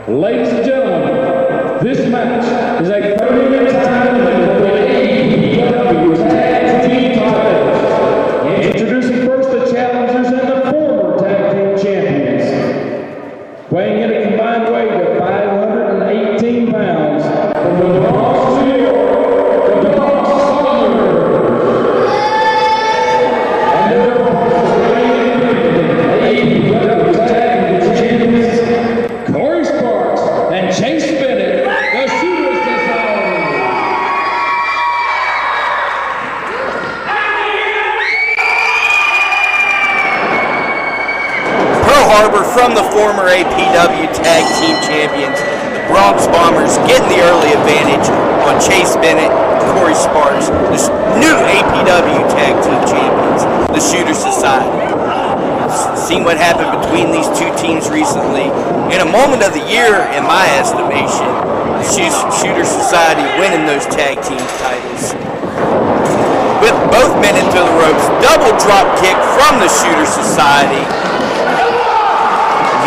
Ladies and gentlemen, this match is a 30-minute time limit for the APW Tag Team titles. Introducing first the challengers and the former Tag Team champions. Weighing in a combined weight of 518 pounds from the Bronx, New York, the Bronx Bombers. And their opponents weighing in APW Tag Team champions, and Chase Bennett, the Shooter Society. Pearl Harbor from the former APW Tag Team Champions, the Bronx Bombers getting the early advantage on Chase Bennett, Corey Sparks, the new APW Tag Team Champions, the Shooter Society. Seen what happened between these two teams recently. In a moment of the year, in my estimation, the Shooter Society winning those tag team titles. With both men into the ropes, double drop kick from the Shooter Society.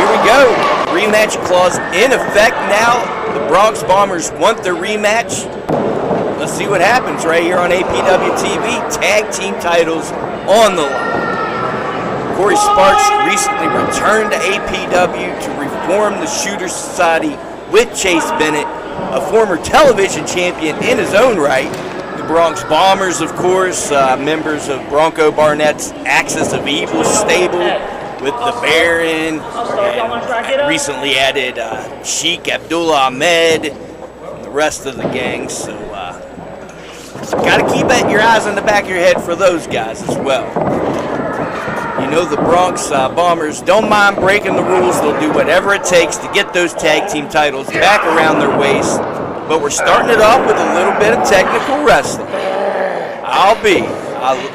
Here we go. Rematch clause in effect now. The Bronx Bombers want their rematch. Let's see what happens right here on APW TV. Tag team titles on the line. Corey Sparks recently returned to APW to reform the Shooter Society with Chase Bennett, a former television champion in his own right. The Bronx Bombers, of course, members of Bronco Barnett's Axis of Evil stable with the Baron, and recently added Sheik Abdullah Ahmed and the rest of the gang. So, got to keep your eyes on the back of your head for those guys as well. You know, the Bronx Bombers don't mind breaking the rules. They'll do whatever it takes to get those tag team titles back around their waist. But we're starting it off with a little bit of technical wrestling.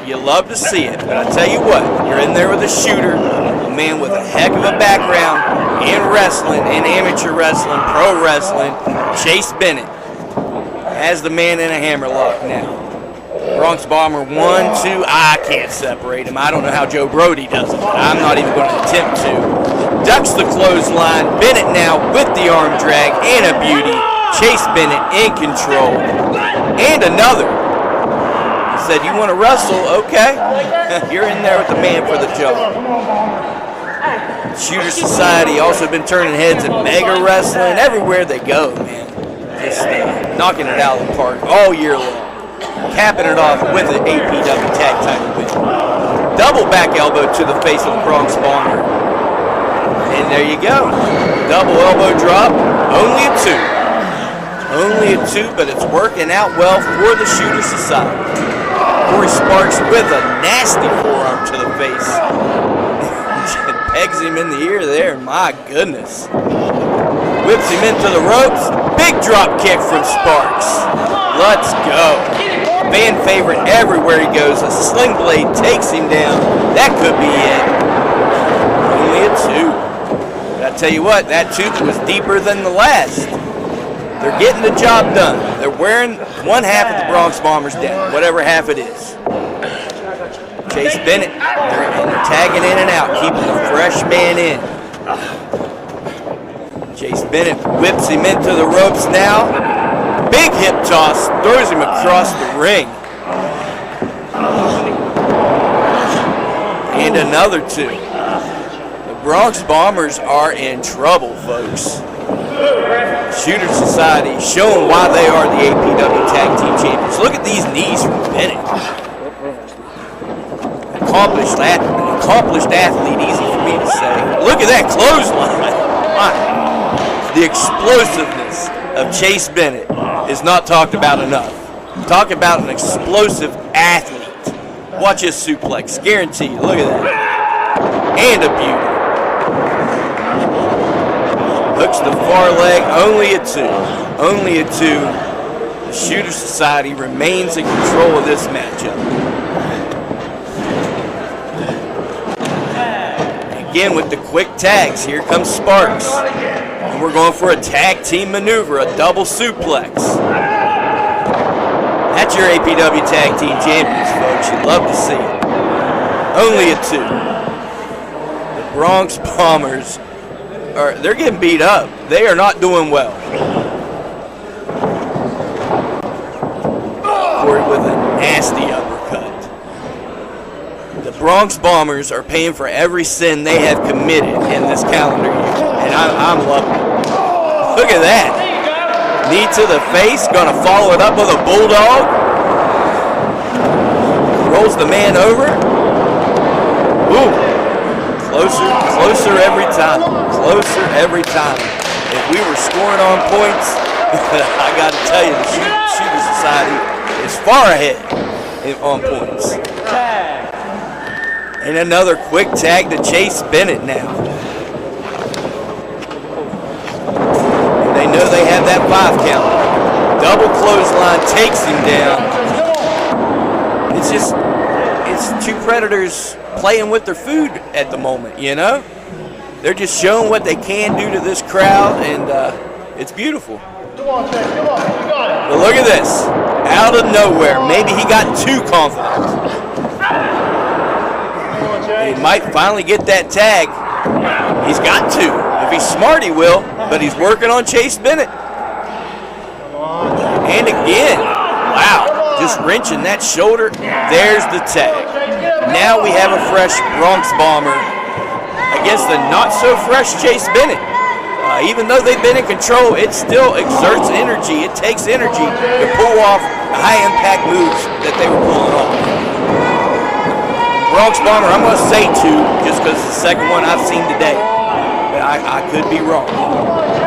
You love to see it. But I tell you what, you're in there with a shooter, a man with a heck of a background in wrestling, in amateur wrestling, pro wrestling. Chase Bennett has the man in a hammerlock now. Bronx Bomber 1, 2, I can't separate him. I don't know how Joe Brody does it, but I'm not even going to attempt to. Ducks the clothesline. Bennett now with the arm drag and a beauty. Chase Bennett in control. And another. He said, you want to wrestle? Okay. You're in there with the man for the job. Shooter Society also been turning heads in mega wrestling. Everywhere they go, man. Just knocking it out of the park all year long. Capping it off with an APW tag title win. Double back elbow to the face of the Bronx Bomber. And there you go. Double elbow drop. Only a 2. Only a 2, but it's working out well for the Shooter Society. Corey Sparks with a nasty forearm to the face. Pegs him in the ear there. My goodness. Whips him into the ropes. Big drop kick from Sparks. Let's go. Fan favorite everywhere he goes. A sling blade takes him down. That could be it. Only a 2. But I tell you what, that tooth was deeper than the last. They're getting the job done. They're wearing one half of the Bronx Bombers down, whatever half it is. Chase Bennett, they're tagging in and out, keeping the fresh man in. Chase Bennett whips him into the ropes now. Big hip toss, throws him across the ring. And another 2. The Bronx Bombers are in trouble, folks. Shooter Society showing why they are the APW Tag Team Champions. Look at these knees from Bennett. Accomplished athlete, easy for me to say. Look at that clothesline. The explosiveness of Chase Bennett is not talked about enough. Talk about an explosive athlete. Watch his suplex, guaranteed. Look at that. And a beauty. Hooks the far leg, only a 2. Only a 2. The Shooter Society remains in control of this matchup. Again with the quick tags, here comes Sparks. And we're going for a tag team maneuver, a double suplex. That's your APW Tag Team Champions, folks. You'd love to see it. Only a 2. The Bronx Bombers they're getting beat up. They are not doing well. Corey with a nasty uppercut. The Bronx Bombers are paying for every sin they have committed in this calendar year, and I'm loving it. Look at that. Knee to the face, gonna follow it up with a bulldog. Rolls the man over. Ooh. Closer every time. Closer every time. If we were scoring on points, I got to tell you, the Shooter Society is far ahead on points. And another quick tag to Chase Bennett now. And they know they have that 5 count. Double clothesline takes him down. It's two Predators playing with their food at the moment, you know? They're just showing what they can do to this crowd, and it's beautiful. Come on, Jay, come on, you got it. But look at this. Out of nowhere, maybe he got too confident. He might finally get that tag. He's got to. If he's smart, he will, but he's working on Chase Bennett. And again, wow, just wrenching that shoulder. There's the tag. Now we have a fresh Bronx Bomber against the not-so-fresh Chase Bennett. Even though they've been in control, it still exerts energy. It takes energy to pull off the high-impact moves that they were pulling off. Bronx Bomber, I'm going to say 2, just because it's the second one I've seen today. But I could be wrong.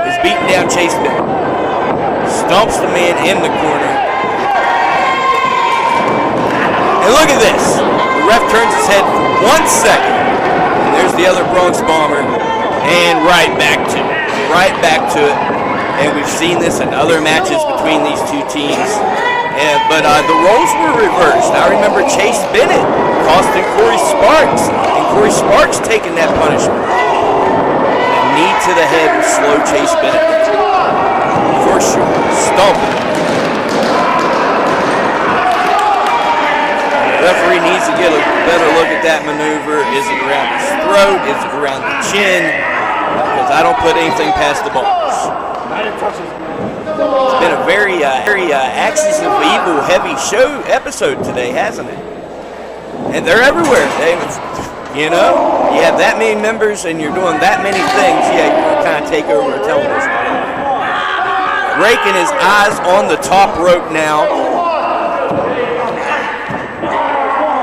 Is beating down Chase Bennett. Stomps the man in the corner. And look at this. The ref turns his head for 1 second. And there's the other Bronx Bomber. And right back to it. Right back to it. And we've seen this in other matches between these two teams. But the roles were reversed. I remember Chase Bennett costing Corey Sparks. And Corey Sparks taking that punishment. A knee to the head will slow Chase Bennett. For sure. Stomping. The referee needs to get a better look at that maneuver. Is it around his throat? Is it around the chin? Because I don't put anything past the Bombers. It's been a very Axis of Evil heavy show episode today, hasn't it? And they're everywhere. You know, you have that many members and you're doing that many things. Yeah, you're going to kind of take over a television. Raking his eyes on the top rope now.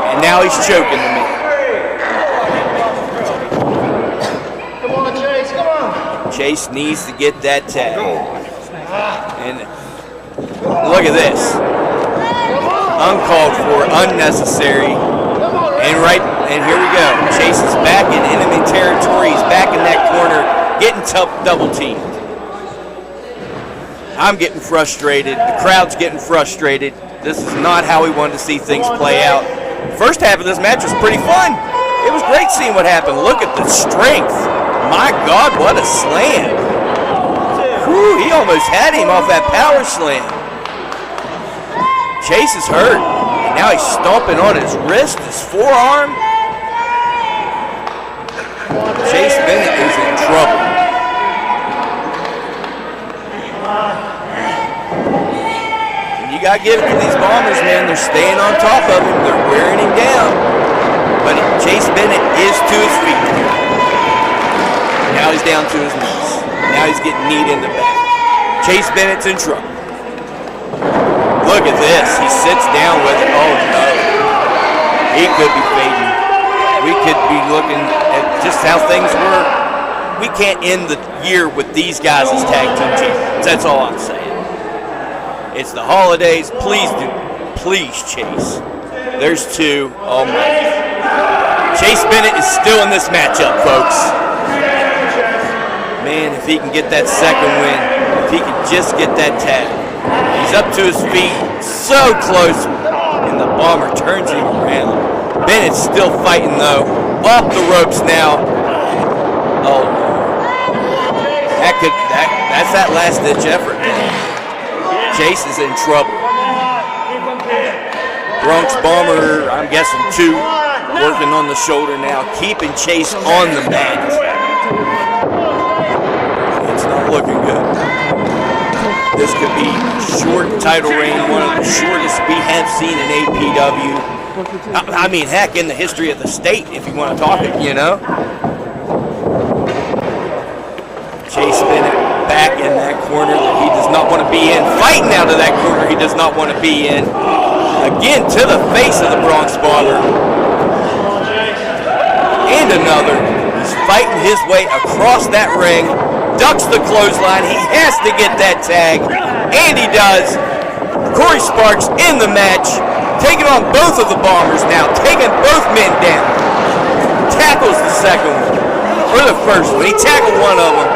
And now he's choking the man. Come on, Chase, come on. Chase needs to get that tag. And look at this. Uncalled for, unnecessary. And here we go. Chase is back in enemy territory. He's back in that corner, getting double teamed. I'm getting frustrated. The crowd's getting frustrated. This is not how we wanted to see things play out. First half of this match was pretty fun. It was great seeing what happened. Look at the strength. My God, what a slam. Whew, he almost had him off that power slam. Chase is hurt. And now he's stomping on his wrist, his forearm. Chase Bennett is in trouble. You got to give it to these Bombers, man. They're staying on top of him. They're wearing him down. But Chase Bennett is to his feet. Now he's down to his knees. Now he's getting kneed in the back. Chase Bennett's in trouble. Look at this. He sits down with it. Oh, no. He could be fading. We could be looking at just how things were. We can't end the year with these guys as tag team champions. That's all I'm saying. It's the holidays. Please do. Please, Chase. There's 2. Oh, my. Chase Bennett is still in this matchup, folks. Man, if he can get that second win, if he can just get that tag. He's up to his feet. So close. And the Bomber turns him around. Bennett's still fighting, though. Off the ropes now. Oh, that's that last-ditch effort. Chase is in trouble. Bronx Bomber, I'm guessing 2. Working on the shoulder now, keeping Chase on the mat. It's not looking good. This could be short title reign, one of the shortest we have seen in APW. I mean, heck, in the history of the state, if you want to talk it, you know. Chase Bennett back in that corner that he does not want to be in. Fighting out of that corner he does not want to be in. Again, to the face of the Bronx Bomber. And another. He's fighting his way across that ring. Ducks the clothesline. He has to get that tag. And he does. Corey Sparks in the match. Taking on both of the Bombers now. Taking both men down. Tackles the second one. Or the first one. He tackled one of them.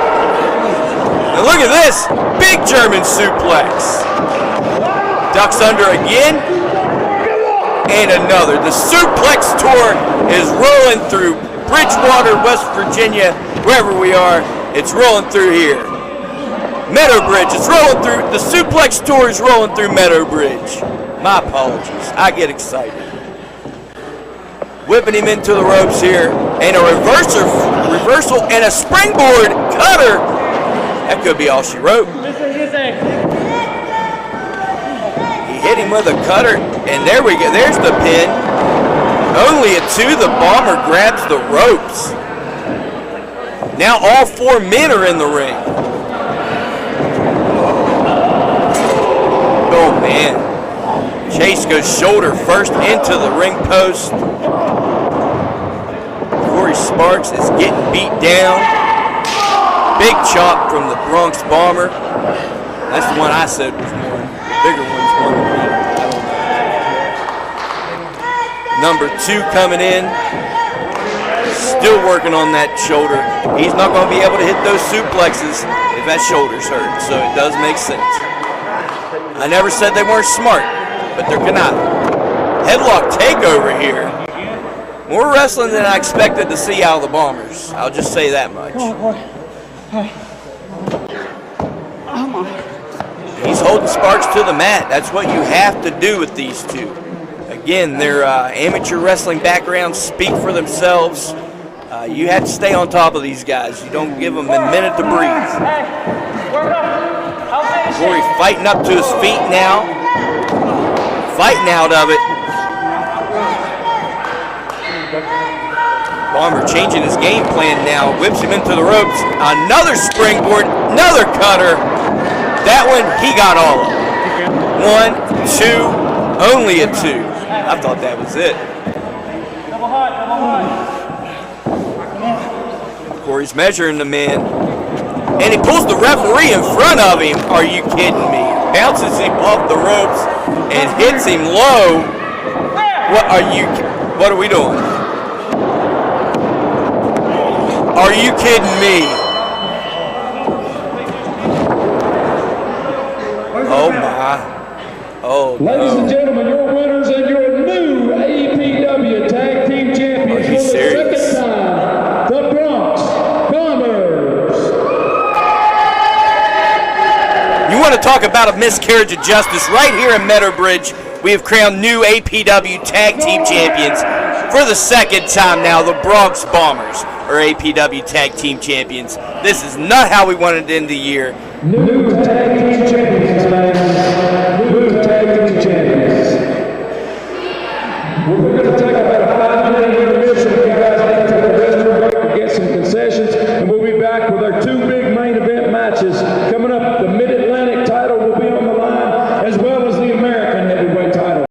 And look at this. Big German suplex. Ducks under again. And another. The suplex tour is rolling through Bridgewater, West Virginia, wherever we are. It's rolling through here. Meadow Bridge, it's rolling through. The suplex tour is rolling through Meadow Bridge. My apologies. I get excited. Whipping him into the ropes here. And a reversal and a springboard cutter. That could be all she wrote. He hit him with a cutter, and there we go. There's the pin. Only a 2. The Bomber grabs the ropes. Now all 4 men are in the ring. Oh, man. Chase goes shoulder first into the ring post. Corey Sparks is getting beat down. Big chop from the Bronx Bomber. That's the one I said was one. Bigger one's one to me. I don't know. Number 2 coming in. Still working on that shoulder. He's not going to be able to hit those suplexes if that shoulder's hurt, so it does make sense. I never said they weren't smart, but they're conniving. Headlock takeover here. More wrestling than I expected to see out of the Bombers. I'll just say that much. He's holding Sparks to the mat. That's what you have to do with these two. Again, their amateur wrestling backgrounds speak for themselves. You have to stay on top of these guys. You don't give them a minute to breathe. Corey fighting up to his feet now. Fighting out of it. Bomber changing his game plan now. Whips him into the ropes. Another springboard. Another cutter. That one, he got all of them. 1, 2, only a 2. I thought that was it. Corey's measuring the man. And he pulls the referee in front of him. Are you kidding me? Bounces him off the ropes and hits him low. What are we doing? Are you kidding me? Oh my. Oh no. Ladies and gentlemen, your winners and your new APW Tag Team Champions for the second time, the Bronx Bombers. You want to talk about a miscarriage of justice? Right here in Meadow Bridge, we have crowned new APW Tag Team Champions for the second time now. The Bronx Bombers are APW Tag Team Champions. This is not how we wanted to end the year. New Tag Team Champions, man. New Tag Team Champions. We're going to take about a 5-minute intermission. You guys need to take a restroom break and get some concessions, and we'll be back with our 2 big main event matches